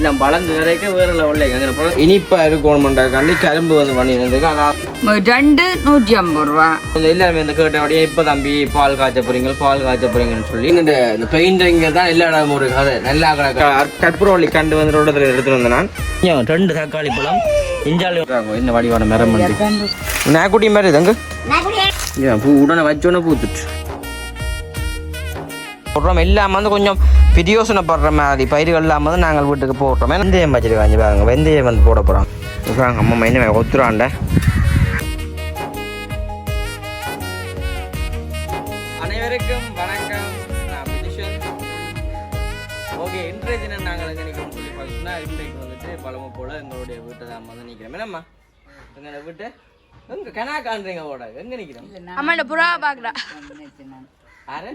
இன்னும் வளர்ந்து வரைக்கும் வேறு லெவலில் இனிப்பாக இருக்கணுமெண்டாக்காண்டி கரும்பு வந்து பண்ணியிருந்ததுக்கு அதான் 150 ரூபா. எல்லாருமே இந்த கேட்டபடியே இப்போ தம்பி பால் காய்ச்ச போறீங்கன்னு சொல்லி இந்த பெயிண்டிங்க தான் எல்லா இடமும் ஒரு கதை நல்லா கற்பூரவள்ளி கண்டு வந்து ரோட்டத்தில் எடுத்துட்டு வந்தேன் நான் 2 தக்காளி பழம் இஞ்சாலி இந்த வடிவான மரம் வந்து நாக்குட்டி மாதிரி இதுங்க பூ உடனே வச்சோன்னே பூத்துட்டு போடுறோம். இல்லாமல் வந்து கொஞ்சம் பிரியோசனைப்படுற மாதிரி பயிர்கள் இல்லாமல் வந்து நாங்கள் வீட்டுக்கு போடுறோம். வெந்தயம் வச்சுருக்காங்க பாருங்க, வெந்தயம் வந்து போட போகிறோம். அம்மா என்ன ஒத்துறாண்ட. அனைவருக்கும் வணக்கம், நான் பிடிஷன். ஓகே, இன்றைய தினம் நாங்கள் எங்கே நிற்கிறோம் சொல்லி பார்த்தீங்கன்னா இன்றைக்கு வந்துட்டு பழமை போல் எங்களுடைய வீட்டை தான் வந்து நிற்கிறோம். என்னம்மா எங்களை வீட்டு எங்கே கனா காண்றீங்க ஓட எங்கே நிற்கிறோம்? அம்மாண்ட புறா பார்க்குறா. யாரு?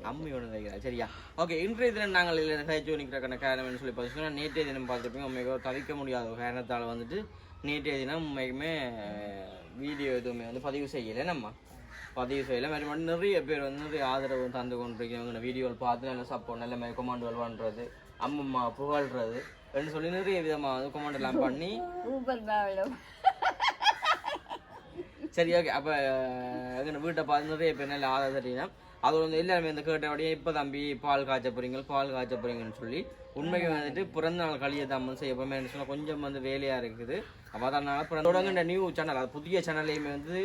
அம்மையோட நினைக்கிறேன். சரியா? ஓகே, இன்றைய தினம் நாங்கள் இல்லை சைச்சு நிற்கிற காரணம்னு சொல்லி பார்த்தீங்கன்னா நேற்றைய தினம் பார்த்துருப்பீங்க. உண்மைக்கு தவிர்க்க முடியாத காரணத்தால் வந்துட்டு நேற்றைய தினம் உண்மைக்குமே வீடியோ எதுவுமே வந்து பதிவு செய்யலை. நம்ம பதிவு செய்யலை. மாதிரி மட்டும் நிறைய பேர் வந்து நிறைய ஆதரவு தந்து கொண்டிருக்கிறவங்க வீடியோவில் பார்த்து நல்ல சப்போர்ட் நல்ல மாதிரி கொமாண்டுகள் பண்ணுறது, அம்மம்மா புகழ்றது அப்படின்னு சொல்லி நிறைய விதமாக வந்து கொமாண்ட் எல்லாம் பண்ணி சரி. ஓகே, அப்போ எங்கள் வீட்டை பார்த்து நிறைய பேர் நல்ல ஆதரவு தெரியும். அது வந்து எல்லாருமே இந்த கேட்டபடியே இப்போ தம்பி பால் காய்ச்ச போறீங்கன்னு சொல்லி உண்மைக்கு வந்துட்டு பிறந்த நாள் கழிய தான் வந்து செய்ய போகிறேன் சொன்னால் கொஞ்சம் வந்து வேலையாக இருக்குது. அப்போ அதனால் தொடங்குற நியூ சேனல், அது புதிய சேனல்லையுமே வந்து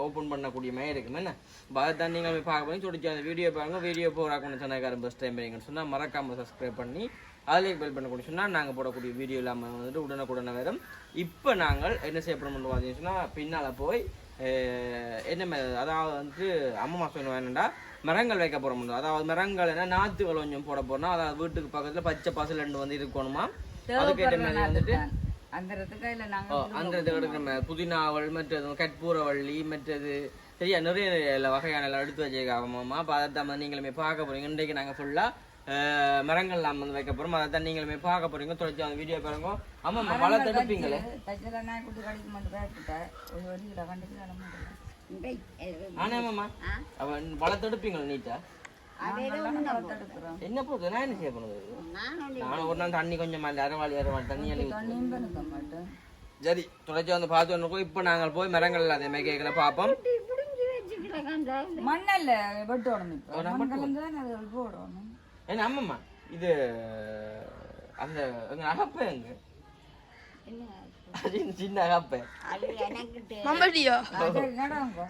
ஓப்பன் பண்ணக்கூடிய மாதிரி இருக்குமே. என்ன அதை தான் நீங்கள் போய் பார்க்க போய் சொல்லிச்சு அந்த வீடியோ பாருங்க. வீடியோ போகிறாக்கணும் சேனல்காரன் பெஸ்ட் டைம் போறீங்கன்னு சொன்னால் மறக்காமல் சப்ஸ்கிரைப் பண்ணி அதிலே பெல் பண்ணக்கூடிய சொன்னால் நாங்கள் போடக்கூடிய வீடியோ இல்லாமல் வந்துட்டு உடனுக்குடனே வேறும். இப்போ நாங்கள் என்ன செய்ய போகிறோம்னு பார்த்தீங்கன்னு சொன்னால் பின்னால் போய் என்ன அதாவது வந்துட்டு அம்மா சொன்ன வேணுண்டா மரங்கள் வைக்க போகிறோம். அதாவது மரங்கள் என்ன நாற்றுகள் கொஞ்சம் போட போறோம். அதாவது வீட்டுக்கு பக்கத்தில் பச்சை பசல் 2 வந்து இருக்கணுமா. அதுக்கேற்ற மாதிரி வந்துட்டு அந்த எடுக்கிற புதினாவள் மற்றது கற்பூரவள்ளி மற்றது சரியா நிறைய வகையான எடுத்து வச்சுக்காமமா. அப்போ அதை தான் நீங்களுமே பார்க்க போறீங்க. இன்றைக்கு நாங்கள் ஃபுல்லாக மரங்கள் நாம் வந்து வைக்க போகிறோம். அதை தான் நீங்களுமே பார்க்க போறீங்க. தொடர்ச்சி அந்த வீடியோ பாருங்க. ஆமாம், வளர்த்து எடுப்பீங்களே ஆனாமாம்மா அவன் வளர்த்தெடுப்பீங்களா நீட்டா? என்ன போகுது? நான் என்ன செய்ய போனது? நானும் ஒரு நாள் தண்ணி கொஞ்சம் அரவாளி தண்ணி அள்ளி சரி தொடர்ச்சி வந்து பார்த்து. இப்போ நாங்கள் போய் மரங்கள் அதே மாதிரி கேட்கல பார்ப்போம். ஏன்னா ஆமாம்மா இது அந்த எங்க அகப்ப எங்க சின்ன அகப்ப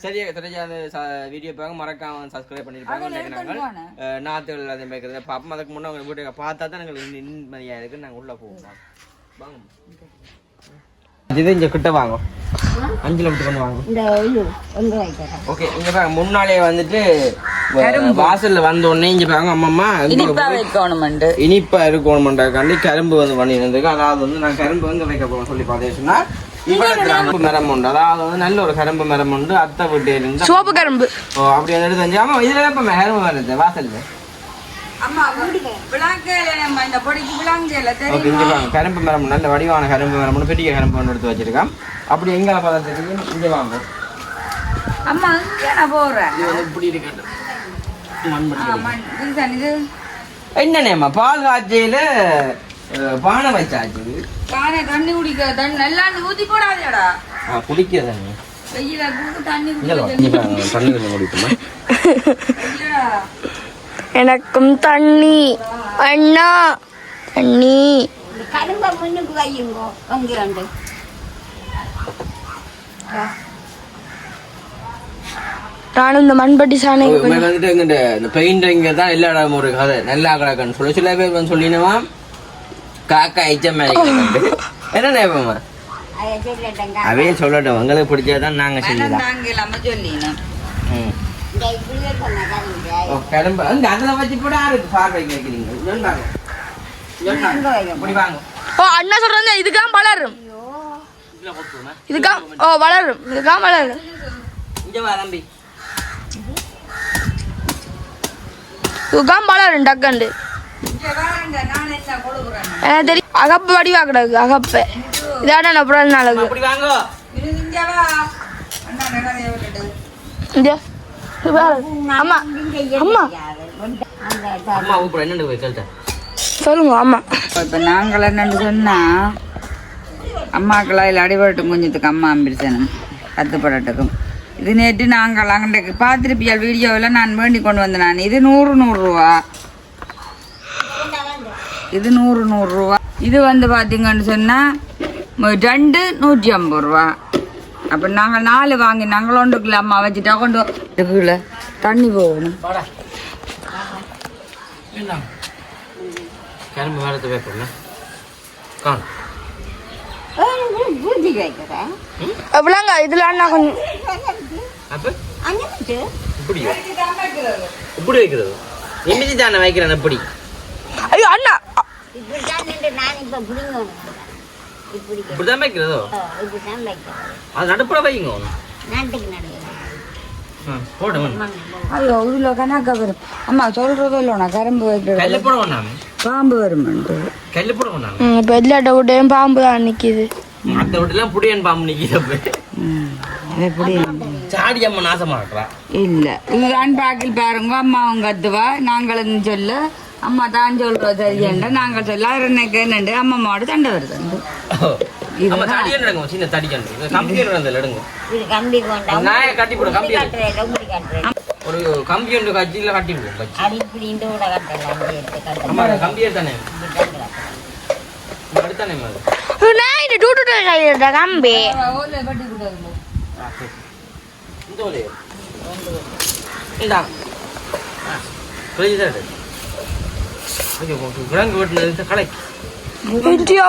சரியா தொடர்ச்சி அந்த வீடியோ பார்க்க மறக்காம சப்ஸ்கிரைப் பண்ணிருப்பாங்க. நாத்துகள் அதே மாதிரி பார்ப்போம். அதுக்கு முன்னே உங்க வீட்டுக்கு பார்த்தா தான் எங்களுக்கு நிம்மதியா இருக்கு. நாங்கள் உள்ள போவோம். வாங்க இங்க கிட்ட வாங்க, 5 கிலோமீட்டர் கொண்டு வாங்க. ஓகே, இங்க பாருங்க முன்னாலே வந்துட்டு வாசல்ல வந்த உடனே இங்க பாருங்க அம்மா இனிப்பா இருக்கணும்ண்டாக்காண்டி கரும்பு வந்து பண்ணியிருந்ததுக்கு. அதாவது வந்து நான் கரும்பு வந்து வைக்க போறோம் சொல்லி பார்த்தேன்னா கரும்பு மரம் உண்டு. அதாவது வந்து நல்ல ஒரு கரும்பு மரம் உண்டு. அத்தை வீட்டு இருந்து சோப்பு கரும்பு அப்படி வந்து எடுத்து ஆமா இதுல இப்ப கரும்பு வருது வாசல்ல கரும்பு மரம் நல்ல வடிவான கரும்பு மரம் பெரிய கரும்பு ஒன்று எடுத்து வச்சிருக்கான். அப்படி எங்க பார்த்ததுக்கு இங்க வாங்க என்னண்ணேம்மா பால் காய்ச்சல பானை வச்சாச்சு. தண்ணி குடிக்க தண்ணி நல்லா ஊத்தி போடாதேடா. குடிக்க தண்ணி தண்ணி கொஞ்சம் குடிக்குமா? எனக்கும் தண்ணி அண்ணா தண்ணி கரும்ப முன்னுக்கு வையுங்கோ. அங்கே நானும் இந்த மண்பட்டி சாணி வந்துட்டு இந்த பெயிண்டிங்க தான் எல்லா இடமும் ஒரு கதை நல்லா கிடக்குன்னு சொல்லி சில பேர் வந்து சொல்லினவா காக்கா ஐச்சம் என்ன நேபமா அவையும் சொல்லட்டும். உங்களுக்கு பிடிச்சதான் நாங்க சொல்லலாம். கரும்பு அதுல வச்சு போட யாருக்கு பார்வைக்கு வைக்கிறீங்க? அண்ணா சொல்றாங்க இதுக்காம் வளரும், இதுக்காம் வளரும், இதுக்காம் வளரும். இதுக்காம் வளரும் டக்கண்டு தெரியும். அகப்ப வடிவா கிடக்கு அகப்ப இதான அப்புறம் நாளுக்கு அம்மா அம்மா அம்மா என்ன சொல்லுங்க. ஆமா இப்போ நாங்கள் என்னென்னு சொன்னால் அம்மாக்கெல்லாம் இல்லை அடிபட்டு குஞ்சத்துக்கு அம்மா அம்பிரிசனும் கத்துப்படட்டுக்கும் இது நேற்று நாங்கள் அங்கே பார்த்துருப்பியால் வீடியோவில் நான் வேண்டி கொண்டு வந்தேன். நான் இது 100 ரூபா, இது 100 ரூபா. இது வந்து பார்த்தீங்கன்னு சொன்னால் 2 150 ரூபா. அப்போ நாங்கள் 4 வாங்கி நாங்கள் ஒன்றுக்குள்ள அம்மா வச்சுட்டா கொண்டு இருக்குல்ல தண்ணி போகணும். கிளம்பி வேலை வைப்போம்ல பூஜை வைக்கிறேன். எப்படிங்க இதெல்லாம் நான் கொஞ்சம் அப்போ அங்கே இப்படியோ இப்படி வைக்கிறது எம்பிச்சு தானே வைக்கிறேன் எப்படி ஐயோ அண்ணா இப்படிதான் நான் இப்போ பிடிங்கணும். இப்படி இப்படிதான் வைக்கிறதோ இப்படிதான் வைக்கிறேன். அது நடுப்புற வைங்க நாட்டுக்கு நடுவேன். போடுங்க ஐயோ இதில் கணக்கா வரும். அம்மா சொல்கிறதோ இல்லைண்ணா கரும்பு வைக்கிறது கல்லு போட வேண்டாமே பாம்பு வருமெண்டு. கல்லு போட வேண்டாமே இப்போ எல்லாட்ட விட்டையும் பாம்பு தான் நிற்கிது. மற்ற வீட்டுலாம் புடியன் பாம்பு நிற்கிறப்ப எப்படி சாடி அம்மா நாசமா இருக்கிறா இல்லை இதுதான் பாக்கில் பாருங்க அம்மாவும் கத்துவா நாங்களும் சொல்ல அம்மா தான் சொல்கிறோம் சரியண்ட நாங்கள் சொல்ல எனக்கு என்னண்டு அம்மாவோட சண்டை வருது. நம்ம தடியன் எடுங்க சின்ன தடிக்கன் கம்பியூட்டர் அந்த எடுங்க இது கம்பி கொண்டா நாயை கட்டி போடு கம்பி இப்படி காட்டுறேன். ஒரு கம்பியூட்டர் கட்சியில் கட்டி விடுவோம் அது இப்படி இந்த கூட கட்டலாம். அம்மா கம்பியர் தானே அடுத்தானே மாதிரி நான் இந்த டூட்டு கையில கம்பி இந்த ஒரே இதான் பிரஜிதாடு கிழங்கு வெட்டினது கடை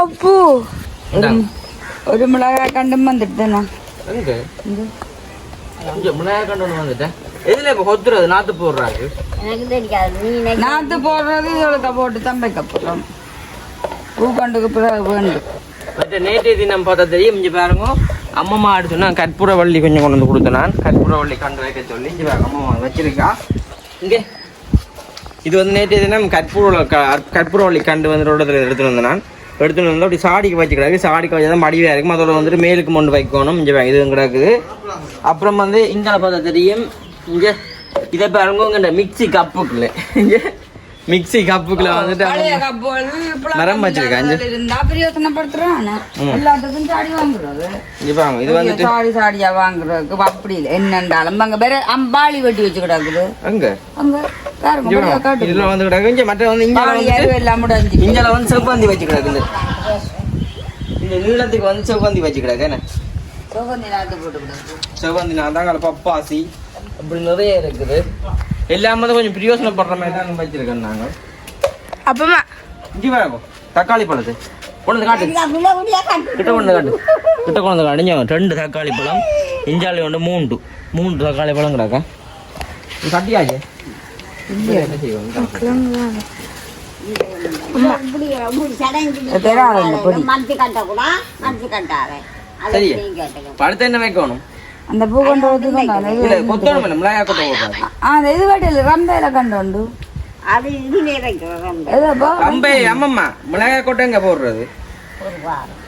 அப்பு ஒரு மிளகாய் கண்டும் வந்துட்டுண்ணா எங்க கொஞ்சம் மிளகாய் கண்டு ஒன்று வந்துட்டேன் எதுல இப்போ கொத்துறது நாற்று போடுறாரு எனக்கு தெரியாது. நீ நாற்று போடுறது இதோட போட்டு தான் வைக்க போகிறோம். பூக்கண்டுக்கு பிறகு வேண்டும். மற்ற நேற்றைய தினம் பார்த்தா தெரியும். இங்கே பாருங்க அம்மம்மா அடுத்து நான் கற்பூர வள்ளி கொஞ்சம் கொண்டு வந்து கொடுத்தேன். நான் கற்பூர வள்ளி கண்டு வைக்க சொல்லி இங்கே பாருங்க அம்மம்மா வச்சிருக்கா இங்கே. இது வந்து நேற்றைய தினம் கற்பூர வள்ளி கண்டு வந்து ரோட்டத்தில் எடுத்துகிட்டு வந்தேன். நான் எடுத்துகிட்டு வந்து அப்படி சாடிக்கு வச்சுக்கிறாங்க. சாடிக்கு வச்சு தான் மடிவாக இருக்கும். அதோட வந்துட்டு மேலுக்கு கொண்டு வைக்கணும். இங்கே இது கிடக்குது. அப்புறம் வந்து இங்கே பார்த்தா தெரியும். இங்கே இதை பாருங்க இங்கே மிக்சி கப்புக்குள்ள இங்கே மிக்சி கப்புக்குள்ள வந்துட்டு மரம் வச்சிருக்கேன். இருந்தா பிரயோசனப்படுத்துறான் எல்லாத்துக்கும் சாடி வாங்குறது. இங்கே பாருங்க இது வந்துட்டு சாடியா வாங்குறதுக்கு அப்படி இல்லை என்னண்டாலும் அங்கே வேற அம்பாளி வெட்டி வச்சு கிடக்குது. அங்க அங்க பாருங்க இதுல வந்து கிடக்கு. இங்கே மற்ற வந்து இங்கே எல்லாம் முடிஞ்சு இங்கே வந்து செவ்வந்தி வச்சு கிடக்குது. இந்த நீளத்துக்கு வந்து செவ்வந்தி வச்சு கிடக்கு. என்ன சோகந்தி நாட்டு போட்டு கிடக்கு. செவ்வந்தி நாதாங்க பப்பாசி அப்படி நிறைய இருக்குது. எல்லாமே வந்து கொஞ்சம் பிரயோசனப்படுற மாதிரி தான் வச்சிருக்கேன் நாங்கள். அப்பமா இங்கே வரும் தக்காளி பழத்து கொண்டு காட்டு கிட்ட கொண்டு காட்டு கிட்ட கொண்டு காட்டுங்க. 2 தக்காளி பழம் இஞ்சாலி ஒன்று 3 தக்காளி பழம் கிடக்கா. இது கட்டியாச்சு மஞ்சள் கட்டக்கூடா மஞ்சள் கட்டாவே சரி. பழுத்த என்ன வைக்கணும் அந்த பூ கொண்டு இல்லை கொத்தணும் இல்லை மிளகாய் கொட்ட போடுறாங்க. அந்த இது கட்டில ரம்பையில கண்டு அது இதுலேயே வைக்கிறோம். ஏதோ கம்பை அம்மம்மா மிளகாய் கொட்டை எங்க போடுறது ஒரு வாரம்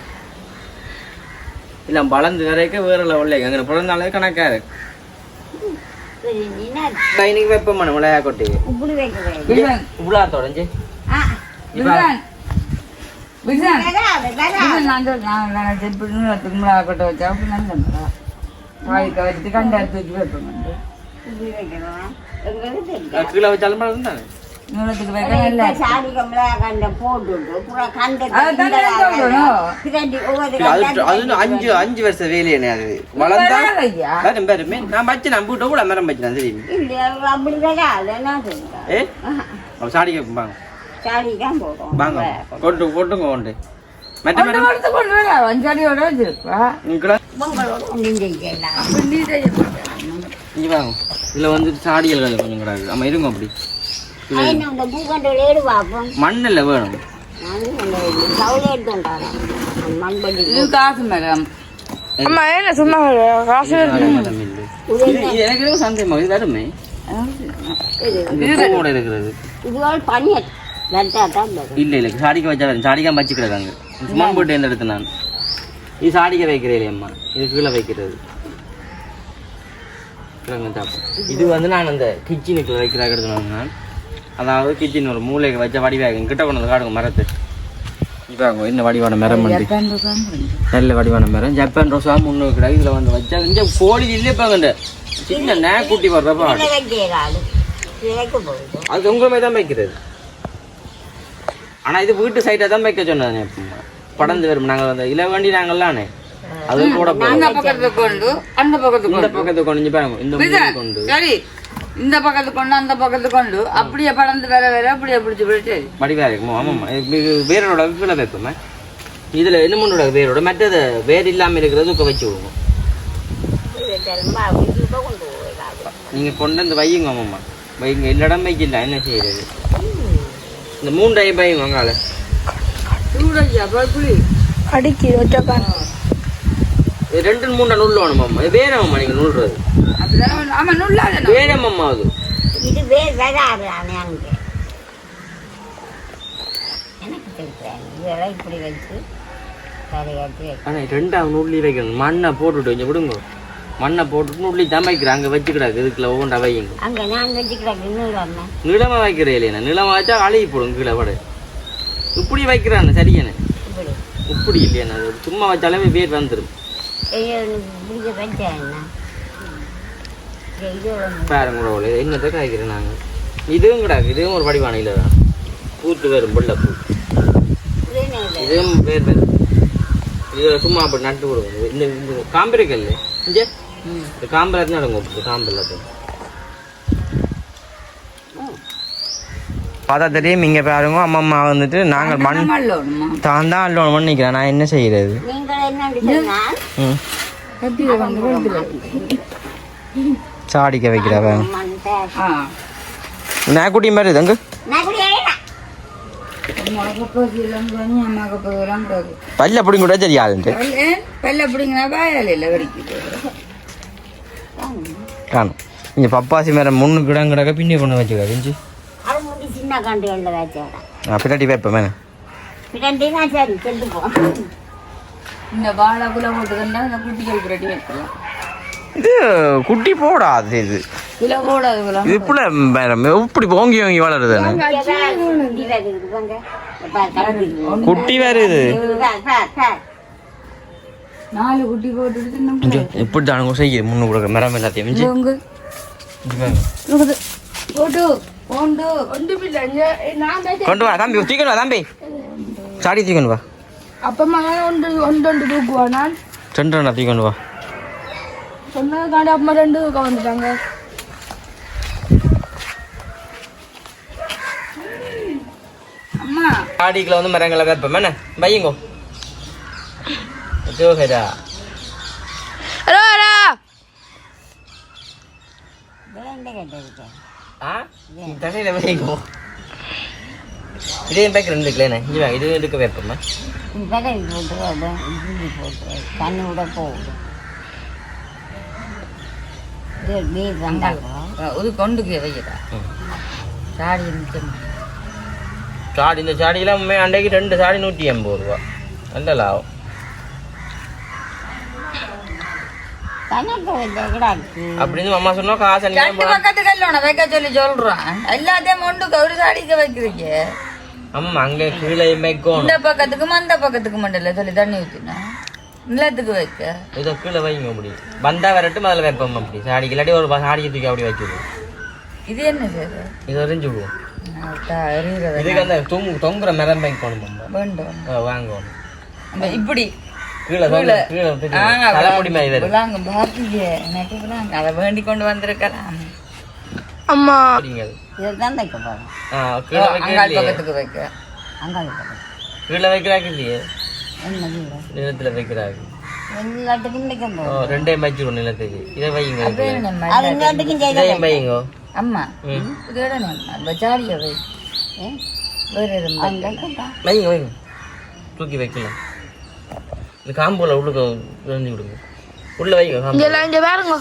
இல்லை வளர்ந்து வரைக்கும் வேற லெவலில் அங்கே பிறந்தாலே கணக்காக இருக்கு. இன்னைக்கு வைப்போம்மா மிளகாய் கொட்டி இப்படி வைக்கிறேன். இவ்வளோ தொடஞ்சு மிளகாக்கொட்டை வச்சா அப்படி நல்லா வாய்க்க வச்சுட்டு கண்டாத்து வச்சு வைப்போம். இப்படி வைக்கிறோம். எங்களுக்கு தெரியும். கீழே வச்சாலும் பழம் தானே நீளத்துக்கு வைக்க நல்லா சாடி கம்பளா கண்ட போட்டுட்டு புறா கண்ட அது 5 வருஷம் வேலையே அது வளர்ந்தா வரும் பெருமே. நான் வச்சு நான் வீட்டை கூட மரம் வச்சுதான் தெரியும். இல்ல அப்படி வராது. என்ன சொல்றேன்? ஏ அவ சாடி வாங்க சாடி தான் போடுறோம். வாங்க கொண்டு போட்டுங்க கொண்டு மற்ற மேடம் வஞ்சாடியோட வச்சிருப்பா இங்கே வாங்க. இதில் வந்து சாடிகள் கொஞ்சம் கிடாது. ஆமாம் இருங்க அப்படி மண்ணில் வேணும். காசு மேடம் அம்மா என்ன சும்மா காசு எனக்கு சந்தேகமா இது வருமே கூட இருக்கிறது இல்லை இல்லை சாடிக்க வச்சா வரும். சாடிக்காம வச்சு கிடக்காங்க சும்மா போட்டு எந்த இடத்து நான் இது சாடிக்க வைக்கிறேன் அம்மா. இது கீழே வைக்கிறது இது வந்து நான் அந்த கிச்சனுக்கு வைக்கிறாங்க நான் அதாவது கிச்சன் ஒரு மூளைக்கு வச்ச வடிவாகும் கிட்ட கொண்டு வந்து காடுங்க மரத்து இப்போ என்ன வடிவான மரம் வந்து நல்ல வடிவான மரம் ஜப்பான் ரோஸா முன்னூறு கிடக்கு இதில் வந்து வச்சா இங்கே கோழி இல்லைப்பாங்க சின்ன நேக்குட்டி வர்றப்பா அது உங்கள் மாதிரி தான் வைக்கிறது ஆனால் இது வீட்டு சைட்டாக தான் வைக்க சொன்னேன் படந்து வரும் நாங்கள் வந்து இலை வண்டி நாங்கள்லானே அது கூட அந்த பக்கத்துக்கு கொண்டு அந்த பக்கத்துக்கு இந்த பக்கத்துக்கு கொண்டு பாருங்க இந்த மூணு கொண்டு சரி இந்த பக்கத்துக்கு கொண்டு அந்த பக்கத்துக்கு கொண்டு அப்படியே படந்து வேற வேற அப்படியே பிடிச்சி பிடிச்சி வடிவாக இருக்குமோ ஆமாம்மா வேரோட கீழே வைப்போமே இதில் என்ன முன்னோட வேரோட மற்றது வேர் இல்லாமல் இருக்கிறது இப்போ வச்சு விடுவோம் நீங்கள் கொண்டு வந்து வையுங்க ஆமாம்மா வைங்க எல்லா இடம் வைக்கல என்ன செய்யறது இந்த 3 டைம் வைங்க அங்கால அடிக்கி வச்சக்கான 2-3 நூல் வேணுமாம்மா வேறம்மா நீங்கள் நூல்றது ஆமா நுள்ளாத வேறம்மா அது இது வேறு வராது அங்கே எனக்கு தெரியும் இதெல்லாம் இப்படி வச்சு கரையாட்டி ஆனால் 2ஆவது நூல்லி வைக்கணும் மண்ணை போட்டுவிட்டு கொஞ்சம் விடுங்க மண்ணை போட்டுட்டு நூல்லி தான் வைக்கிறேன் அங்கே வச்சுக்கிடாது இதுக்குள்ள ஒவ்வொன்றா வைங்க அங்கே நான் வச்சுக்கிறேன் இன்னும் நிலமாக வைக்கிறேன் இல்லையா நிலமாக வச்சா அழுகி போடும் கீழே பட இப்படி வைக்கிறான்னு சரியானே இப்படி இப்படி இல்லையா சும்மா வச்சாலே வேர் வந்துடும் பிடிச்ச வச்சேன் பாருங்க என்னத்தை காய்க்கிறேன் நாங்கள் இதுவும் கிடாது இதுவும் ஒரு வடிவானையில் தான் பூத்து வரும் வெள்ளை பூ இதுவும் வேர் வரும் இது சும்மா அப்படி நட்டு விடுவோம் இந்த காம்பிரிக்கல் இங்கே இந்த காம்பெல்லாம் நடங்க காம்பெல்லாம் பார்த்தா தெரியும் இங்கே பாருங்க அம்மா வந்துட்டு நாங்கள் மண் தான் தான் அல்லோன் பண்ணிக்கிறேன் நான் என்ன செய்யறது சாடிக்க வைக்கிறா நாக்குட்டி மாதிரி இது அங்கே பல்ல பிடிங்க கூட தெரியாது காணும் இங்கே பப்பாசி மேரம் முன்னு கிடம் கிடக்க பின்னி கொண்டு வச்சுக்கா கிஞ்சி சின்ன கண்டுகளில் வச்சேன் பின்னாடி வைப்பேன் மேலே பின்னாடினா சரி சென்று போ இந்த வாழைக்குள்ள போட்டுக்கன்னா இந்த குட்டிகள் புரட்டி வைக்கலாம் இது குட்டி போடாது இது கிலோ போடாது இது இப்படி இப்படி ஓங்கி ஓங்கி வளருது குட்டி வருது 4 குட்டி போட்டுட்டு எப்படி தானுங்க செய்ய முன்னு கொடுக்க மரம் எல்லாத்தையும் கொண்டு வா தம்பி தூக்கணும் வா தம்பி சாடி தூக்கணும் வா அப்பமா ஒன்று தூக்குவா நான் 2 தூக்கணும் வா சொன்னதுக்காண்டி அப்பமா 2 தூக்க வந்துட்டாங்க அம்மா சாடிக்குள்ள வந்து மரங்களை வைப்போம் என்ன வையுங்கோ ஜோஹரா ஹலோ ஹலோ தடையில வைங்கோ இதையும் பேக் 2 கிலோண்ணே இது எடுக்க வைப்போம்மா தண்ணி விட போகுது ஒரு கொண்டுக்கு வைக்கிறா சாடி இருந்துச்சு சாடி இந்த சாடியெல்லாம் அன்றைக்கு 2 சாடி 180 ரூபா நல்ல லாபம் அப்படின்னு அம்மா சொன்னா காசு பக்கத்துக்கு இல்ல வைக்க சொல்லி சொல்றான் எல்லாத்தையும் ஒன்றுக்கு ஒரு சாடிக்கு வைக்கிறீங்க அம்மா அங்க கீழே வைக்கும் இந்த பக்கத்துக்கும் அந்த பக்கத்துக்கு மண்டல சொல்லி தண்ணி ஊத்தினா நிலத்துக்கு வைக்க இதை கீழே வைங்க அப்படி வந்தா வரட்டும் அதில் வைப்போம் அப்படி சாடிக்கு இல்லாட்டி ஒரு சாடியை தூக்கி அப்படி வச்சுடுவோம் இது என்ன சார் இது எரிஞ்சு விடுவோம் இதுக்கு அந்த தொங்குற மரம் வைக்கணும் வேண்டும் வாங்கணும் இப்படி கீழே கீழே தலைமுடி மாதிரி வரும் அதை வேண்டி கொண்டு வந்திருக்கலாம் அம்மா இதுதான் வைக்க போகிறோம் பக்கத்துக்கு வைக்க கீழே வைக்கிறாங்க இல்லையே என்ன நிலத்துல வைக்கிறாங்க எல்லாத்துக்கும் வைக்க போகிறோம் 2 வச்சிருவோம் நிலத்துக்கு இதை வைங்க அது எல்லாத்துக்கும் இதையும் வைங்க அம்மா இதோட சாடிய வை வைங்க வைங்க தூக்கி வைக்கலாம் இந்த காம்புல உள்ளுக்க விழுந்து விடுங்க உள்ள வைங்க காம்பு இங்க பாருங்க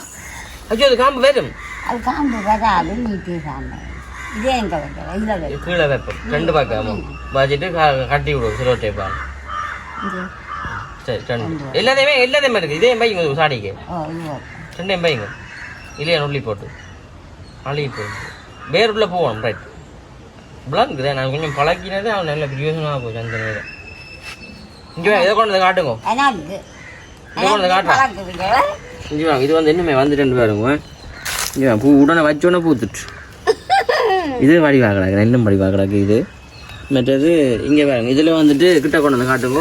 ஐயோ அது காம்பு வரும் அது காம்பு வராது நீட்டி சாமி இதே எங்கே வைக்க இதில் கீழே வைப்போம் 2 பக்கம் வச்சுட்டு கட்டி விடுவோம் சிலோ டேப்பா சரி 2 எல்லாத்தையுமே இருக்குது இதே வைங்க சாடிக்கு 2 வைங்க இல்லையா நுள்ளி போட்டு அழுகி போட்டு வேறுள்ள போகணும் ரைட் விளங்குதே நான் கொஞ்சம் பழக்கினது அவன் நல்ல பிரயோஜனமாக போச்சு அந்த நேரம். இங்கே இதை கொண்டு வந்து காட்டுங்க. இதை கொண்டு வந்து காட்டுறேன். இங்கே வாங்க, இது வந்து இன்னுமே வந்துட்டு பாருங்க. இங்கே பூ உடனே வச்சோடனே பூத்துட்டு இது வடிவாகலாக்கு இன்னும் வடிவாகலாக்கு இது. மற்றது இங்கே பாருங்க, இதில் வந்துட்டு கிட்ட கொண்டு வந்து காட்டுங்க.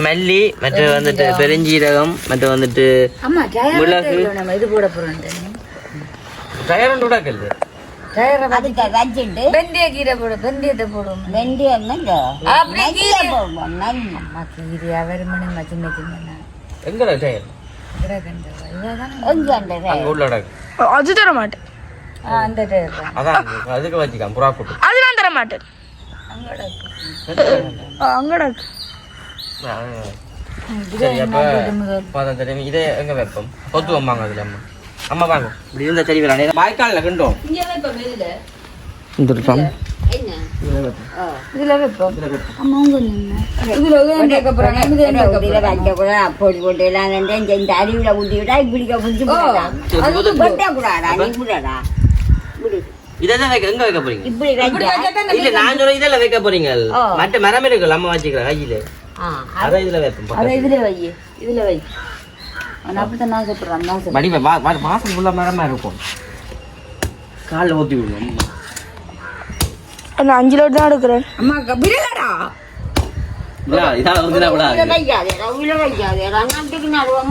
மல்லி, மற்ற வந்துட்டு பெருஞ்சீரகம், மற்ற வந்துட்டு மிளகு. இது போட போறோம் டயர் ஒன்று விடாக்கல்ல வச்சுட்டு வெந்தய கீரை போடு, வெந்தயத்தை போடுவோம். வெந்தயம் கீரை அவருமணி சின்ன சின்ன எங்கடா டயர் அங்கே உள்ள அது தர மாட்டேன். அந்த டயர் அதான் அதுக்கு வச்சுக்கான் புறா போட்டு அது நான் தர மாட்டேன். அங்கடா சரி. அப்போ தெரியும் இதே எங்கே வைப்போம் கொத்து வம்பாங்க அதில் அம்மா அம்மா வாங்க இப்படி இருந்தால் சரி வரானே வாய்க்காலில் கிண்டோம் இந்த இதுல வைப்போம். அம்மா உங்க இதுல வைக்க போறாங்க. பொடி போட்டு எல்லாம் இந்த அருவில ஊட்டி விட்டா இப்படிக்க புடிச்சு கூடாடா நீ கூடாடா இதெல்லாம் வைக்க எங்க வைக்க போறீங்க? இப்படி இல்ல நான் சொல்ல இதெல்லாம் வைக்க போறீங்க. மற்ற மரம் இருக்குல்ல அம்மா வச்சுக்கிறேன் கையில அதான் இதுல வைப்போம். அதை இதுல வை, இதுல வை. அப்படித்தான் நான் சொல்றேன். மணி மாசம் ஃபுல்லா மரமா இருக்கும். காலில் ஊற்றி விடுவோம். நான் 5 லோட் தான் எடுக்கிறேன். அம்மா பிரிலடா இதான் வந்து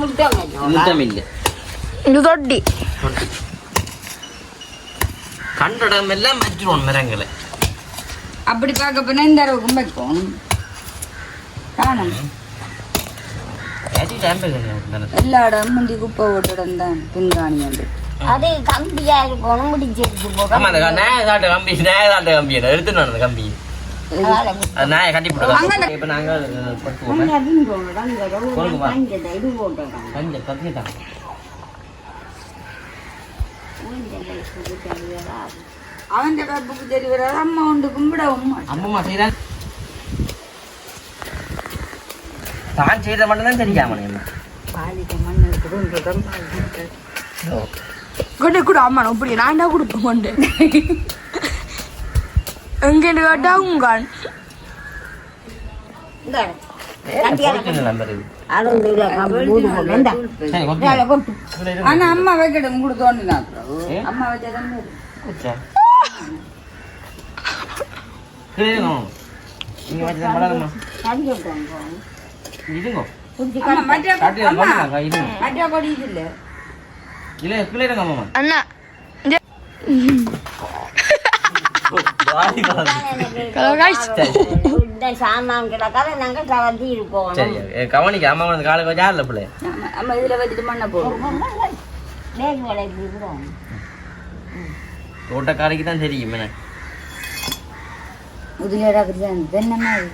முத்தம் இல்லை இது தொட்டி கண்டடம் எல்லாம் வச்சிருவோம் மரங்களை. அப்படி பார்க்க போனா இந்த அளவுக்கு வைப்போம். காணும் எல்லா இடமும் முந்தி குப்பை ஓட்டிடம் தான் பின்காணி வந்து அது கம்பியா இருக்கணும் முடிச்சு கம்பி எடுத்துன்னு அந்த கம்பி நாயை கட்டி போட்டு இப்ப நாங்க இது போட்டோம் அவன் கற்புக்கு தெரிய வராது. அம்மா உண்டு கும்பிடவும் அம்மா செய்யறான் தான் செய்யற மட்டும்தான் தெரியாம மண் இருக்குது கொண்டே கூட அம்மா இப்படி நான் தான் கொடுப்பேன் கொண்டு எங்கன்னு கேட்டா உங்க ஆனா அம்மா வைக்கட்டும் கூட தோணுனா அம்மா வச்சாதான் அண்ணா சாமான் கிடக்காத நாங்க கவர்ந்து இருப்போம். கவனிக்க அம்மா வந்து காலுக்கு வச்சா இல்ல பிள்ளை அம்மா இதுல வச்சுட்டு மண்ணை போடுவோம். தோட்டக்காரிக்கு தான் தெரியும் என்ன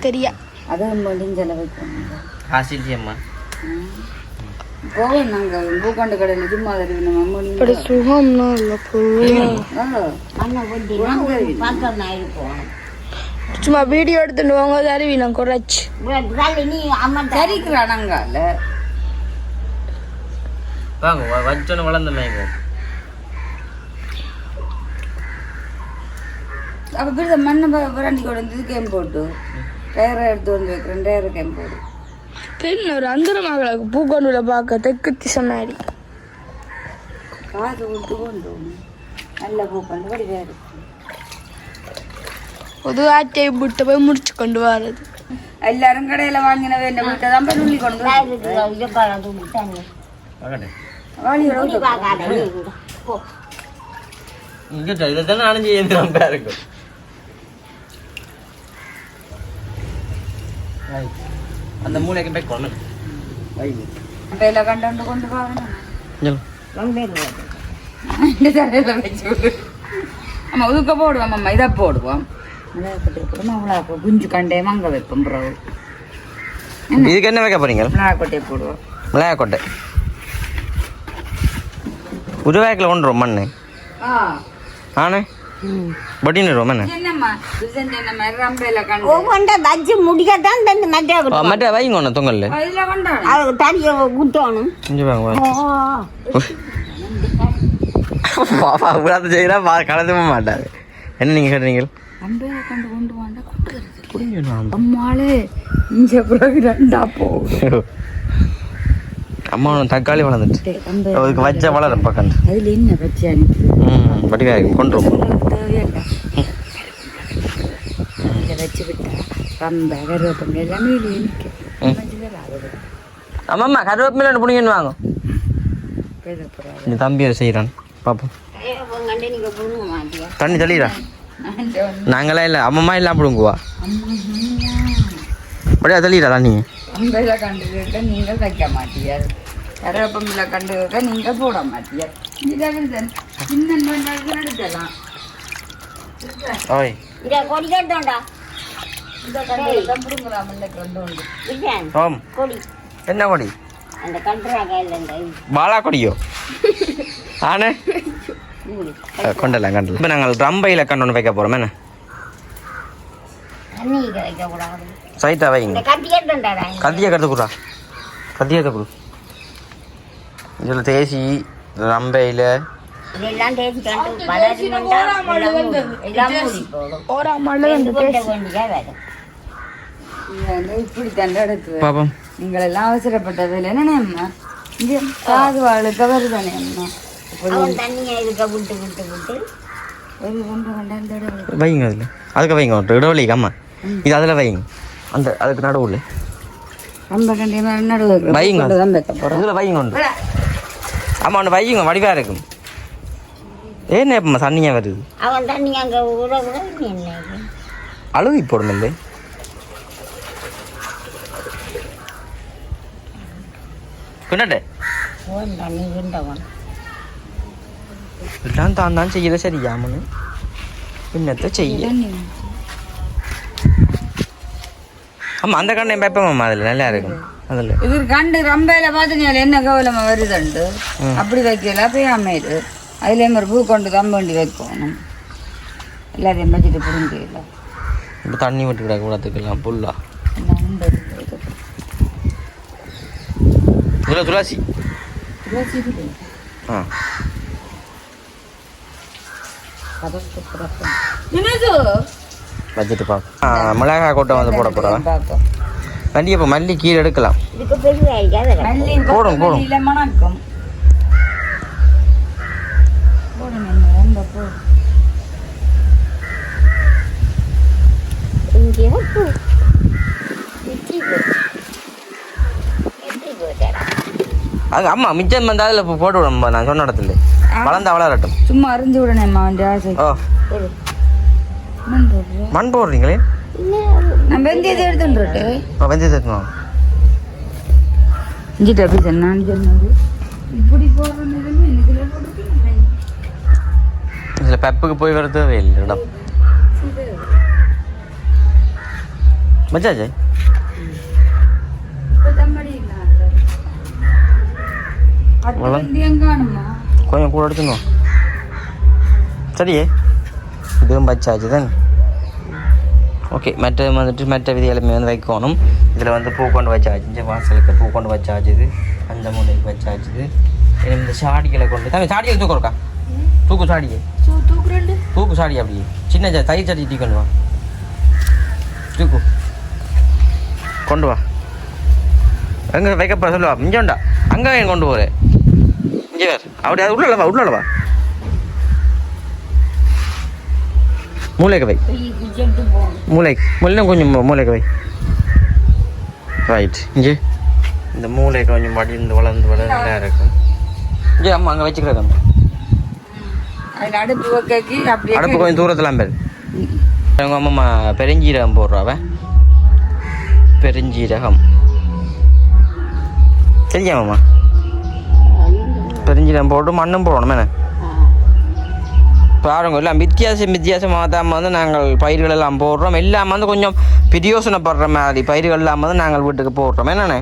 தெரியா அதுவும் முடிஞ்சல வைக்கணும். காசில்சி அம்மா போவோம் நாங்கள் பூக்காண்டு கடையில் சும்மா இப்படி சுகம்னா இல்லை சும்மா வீடியோ எடுத்துட்டு வாங்க தருவி நான் குறைச்சி சரிக்கிறான் நாங்கள் வாங்க வச்சோன்னு வளர்ந்த மேங்க அப்போ பிறகு மண்ணை புரண்டி கொண்டு வந்து கேம் போட்டு டயரை எடுத்து வந்து வைக்கிறேன். டயரை கேம் போடு தெரியல ஒரு அந்தரமாக பூக்கொண்டுல பார்க்க தெற்கு திசை மாதிரி காது விட்டு கொண்டு நல்ல பூக்கொண்டு வடி வேறு பொது ஆட்டை விட்டு போய் முடிச்சு கொண்டு வர்றது. எல்லாரும் கடையில் வாங்கின வேண்ட வீட்டை தான் போய் உள்ளி கொண்டு இதைத்தானே அணைஞ்சி எழுந்துறா இருக்கும். அந்த மூளைக்கு போய் கொண்டு கடையில் கண்டு கொண்டு போகணும். ஆமா உதுக்க போடுவோம். அம்மா இதை போடுவோம். மிளகாக்கொட்டை குஞ்சு கண்டே வாங்க வைப்போம். பிறகு இதுக்கு என்ன வைக்க போறீங்க? மிளகாக்கொட்டையை போடுவோம். மிளகாக்கொட்டை உருவாக்கில் கொண்டு மண்ணு ஆனே பட்டினிடுவோம் என்ன என்னம்மா ரம்பையில கண்டு ஒவ்வொன்றை வச்சு முடிக்கத்தான் மற்ற வைங்க ஒன்று தொங்கல்ல இதுல கொண்டா தனியை ஊற்றணும். இங்கே வாங்க பாப்பா செய்கிறா கலந்துக்க மாட்டாரு. என்ன நீங்கள் கேட்டீங்க? அம்பேரை கண்டு கொண்டு வாண்டா கொடுக்குறது அம்மாளே இங்கே பிறகு ரெண்டா போகும். அம்மா தக்காளி வளர்ந்துட்டு அதுக்கு வச்ச வளரும் பக்கம். அதில் என்ன வச்சா வடிவாக கொண்டு தேவையில்லை. இதை வச்சு விட்டா ரொம்ப கருவேப்பங்க எல்லாமே ஆமாம்மா கருவேப்பிலை பிடிங்கன்னு வாங்க. இந்த தம்பியை செய்கிறான் பார்ப்போம். தண்ணி தள்ளிடுறா. நாங்களாம் இல்லை அம்மம்மா எல்லாம் பிடுங்குவா. அப்படியா தள்ளிடுறா தண்ணி. அம்பையில கண்டு கேட்க நீங்கள் வைக்க மாட்டீர், கருவேப்பம்பில கண்டு கேட்க நீங்கள் போட மாட்டீர். சின்ன எடுக்கலாம். ஓய் ஓம் என்ன கொடி? பாலா கொடியோ? ஆனே கொண்டலாம் கண்டல. இப்போ நாங்கள் ரம்பையில் கண்டு ஒன்று வைக்க போகிறோம். என்ன சைட்டா வைங்க. கத்தியை கற்று கொடுறா. கத்தியை கற்று கொடு. இதில் தேசி ரம்பையில் இப்படி தண்டை எடுத்து பாப்போம். நீங்கள் எல்லாம் அவசரப்பட்டதில்லை என்னண்ணே அம்மா? இங்கே காது வாழுக்க வருதானே அம்மா? வைங்க அதில் அதுக்கு வைங்க ஒரு இடவெளிக்கு. அம்மா இது அதில் வைங்க. அந்த அதுக்கு நடுவில் ரொம்ப கண்டிப்பாக நடுவில் வைங்க. தான் வைக்க போகிறோம். இதில் வைங்க ஒன்று. ஆமாம் ஒன்று வைங்க வடிவாக இருக்கும். ஏன்னு எப்போ சன்னியாக வருது? அழுகி போடும் இல்லை. பின்னாட்டே எல்லாம் தான் செய்யல சரியாமனு பின்னத்தை செய்ய. ஆமாம் அந்த கண்ணை வைப்போம்மா. அதில் நல்லா இருக்கும். அதில் இது கண்டு ரம்பையில பார்த்தீங்க என்ன கவலமா வருதுண்டு அப்படி வைக்கல பேயாமேது அதுலேயும் ஒரு பூ கொண்டு தான் வேண்டி வைக்கணும். எல்லாத்தையும் வச்சுட்டு புரிஞ்சிடல. இப்போ தண்ணி விட்டுக்கிட கூடத்துக்கலாம் புல்லா. இதில் துளசி ஆ வச்சுட்டு பார்ப்போம். மிளகாய் கொட்டை வந்து போட போகிறோம். மல்லி அப்போ மல்லி கீழே எடுக்கலாம். போடும் போடும். மணக்கும் அது அம்மா மிச்சம் வந்து அதில் இப்போ போட்டு விடும். நான் சொன்ன இடத்துல வளர்ந்தா வளரட்டும். சும்மா அறிஞ்சு விடணேம்மா அவன் ஆசை. ஓ மண் போடுறீங்களே? நான் வெந்தயத்தை எடுத்துட்டு வெந்தயத்தை எடுத்துமா இஞ்சிட்டு அப்படி சொன்னான்னு சொன்னது. இப்படி போடுறது இதில் பெப்புக்கு போய் வர தேவையில்லை இடம். மச்சாச்சே கொஞ்சம் கூட எடுத்துணும். சரியே இதுவும் பச்சாச்சு தான். ஓகே மற்ற வந்துட்டு மற்ற விதிகளுமே வந்து வைக்கணும். இதில் வந்து பூ கொண்டு வச்சாச்சு. வாசலுக்கு பூ கொண்டு வச்சாச்சுது. அந்த மூலைக்கு வச்சாச்சுது. இந்த சாடிகளை கொண்டு தான் சாடியை தூக்கம் இருக்கா? தூக்கு சாடியை தூக்கு சாடி அப்படியே சின்ன தயிர் சாடி டீ கொண்டு வா. தூக்கு கொண்டு வா. எங்கே வைக்கப்போ சொல்லுவா. இஞ்சோண்டா அங்கே என் கொண்டு போகிறேன். இங்கே வேறு அப்படி அது உள்ளவா உள்ளவா மூளைக்கு வை. மூளைக்கு மூலையும் கொஞ்சம் மூளைக்கு வை. ரைட். இங்கே இந்த மூளை கொஞ்சம் மடிந்து வளர்ந்து நல்லா இருக்கும். இங்கே அம்மா அங்கே வச்சுக்கிறேன். அடுப்பு கொஞ்சம் தூரத்தில் பேர் எங்கள் அம்மா பெருஞ்சீரகம் போடுறாவ. பெருஞ்சீரகம் தெரியாமம்மா. பெருஞ்சீரகம் போட்டு மண்ணும் போடணும். என்ன பாருங்க எல்லாம் வித்தியாசமாக தான் வந்து நாங்கள் பயிர்கள் எல்லாம் போடுறோம். எல்லாம் வந்து கொஞ்சம் பிரயோசனப்படுற மாதிரி பயிர்கள் எல்லாம் வந்து நாங்கள் வீட்டுக்கு போடுறோம். என்னண்ணே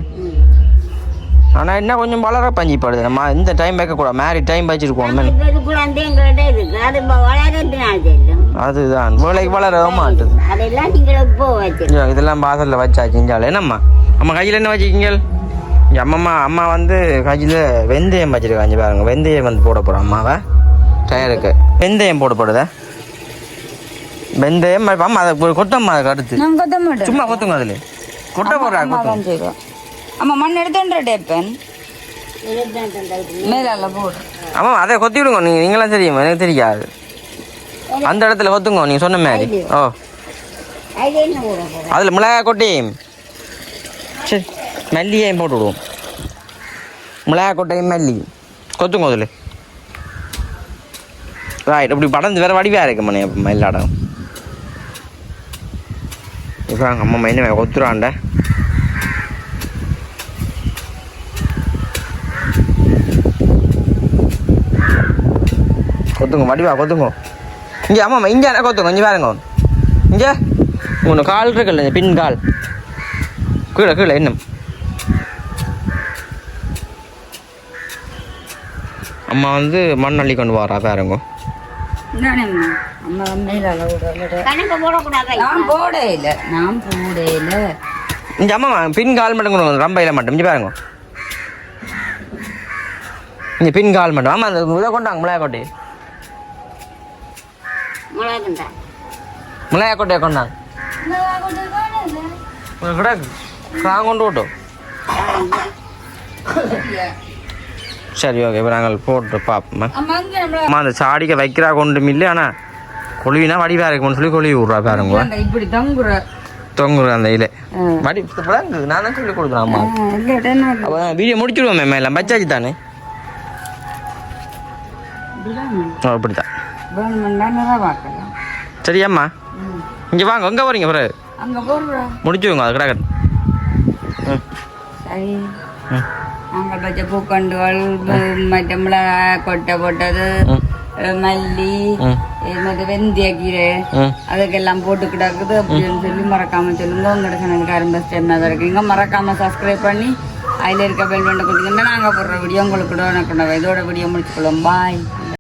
ஆனால் என்ன கொஞ்சம் வளர பஞ்சிப்படுது. நம்ம இந்த டைம் வைக்கக்கூடாது. மேரி டைம் வச்சுருக்கோம். அதுதான் வேலைக்கு வளர மாட்டுது. இதெல்லாம் வாசலில் வச்சாச்சு. இஞ்சால என்னம்மா அம்மா கையில் என்ன வச்சுக்கிங்க? அம்மா வந்து கையில் வெந்தயம் வச்சுருக்காங்க. பாருங்க வெந்தயம் வந்து போட போகிறோம். அம்மாவை டயருக்கு வெந்தயம் போடப்படுதா? வெந்தயம் அம்மா அதை கொத்தம்மா அதை அடுத்து நான் கொத்த மாட்டேன் சும்மா கொத்துங்க அதில் கொட்டை போடுறா கொத்தம் செய்வோம் அம்மா மண் எடுத்துன்ற டேப்பன் மேலால போடு ஆமாம் அதை கொத்தி விடுங்க நீங்களாம் தெரியுமா எனக்கு தெரியாது அந்த இடத்துல கொத்துங்க நீங்கள் சொன்ன மாதிரி ஓ அது என்ன போட போகிறேன் அதில் மிளகாய் கொட்டையும் சரி மல்லியையும் போட்டு விடுவோம் மிளகாய் கொட்டையும் மல்லி கொத்துங்க அதில் ரைட் இப்படி படந்து வேறு வடிவாக இருக்கு மணி அப்போ இல்லாடம் இப்போ எங்கள் அம்மா மைனை கொத்துறாண்ட கொத்துங்க வடிவா கொத்துங்க இங்கே ஆமாம்மா இங்கே கொத்துங்க இங்கே பாருங்க இங்கே ஒன்று கால் இருக்குல்ல பின் கால் கீழே கீழே இன்னும் அம்மா வந்து மண் அள்ளி கொண்டு வரா பாருங்க அம்மா மேலால விட கணக்கு போடக்கூடாது நான் போடையில இங்கே அம்மா பின் கால் மட்டும் கொண்டு ரொம்ப இல்லை மட்டும் இங்கே பாருங்க இங்கே பின் கால் மட்டும் ஆமாம் அந்த இதை கொண்டாங்க மிளகாய் மிளகுண்டா கொட்டையை கொண்டாங்க கிடக்கு நான் கொண்டு விட்டோம் சரி ஓகே இப்போ நாங்கள் போட்டு பார்ப்போம் அம்மா அந்த சாடிக்க வைக்கிறா கொண்டும் இல்லை ஆனால் கொழுவினா வடிவாக இருக்கும்னு சொல்லி கொழுவி விட்றா பாருங்க இப்படி தொங்குற அந்த இலை வடி நான் தான் சொல்லி கொடுக்குறேன் அம்மா அப்போ வீடியோ முடிச்சுடுவோம் மேம் எல்லாம் பச்சாச்சு தானே அப்படித்தான் சரியாம்மா இங்கே வாங்க எங்கே வரீங்க பிறகு அங்க போடுறா முடிச்சுடுங்க அது கிடக்கு சரி நாங்கள் பச்சை பூக்கண்டுகள் மற்ற மிளகாய் கொட்டை போட்டது மல்லி மற்ற வெந்தய கீரை அதுக்கெல்லாம் போட்டு கிடக்குது அப்படின்னு சொல்லி மறக்காம சொல்லுங்க உங்களோட சேனலுக்கு பெஸ்ட் டைம் தான் இருக்கீங்க மறக்காம சப்ஸ்கிரைப் பண்ணி அதில் இருக்க பெல் பண்ண கொடுத்தீங்கன்னா நாங்கள் போடுற வீடியோ உங்களுக்கு கூட இதோட வீடியோ முடிச்சுக்கொள்ளும் பாய்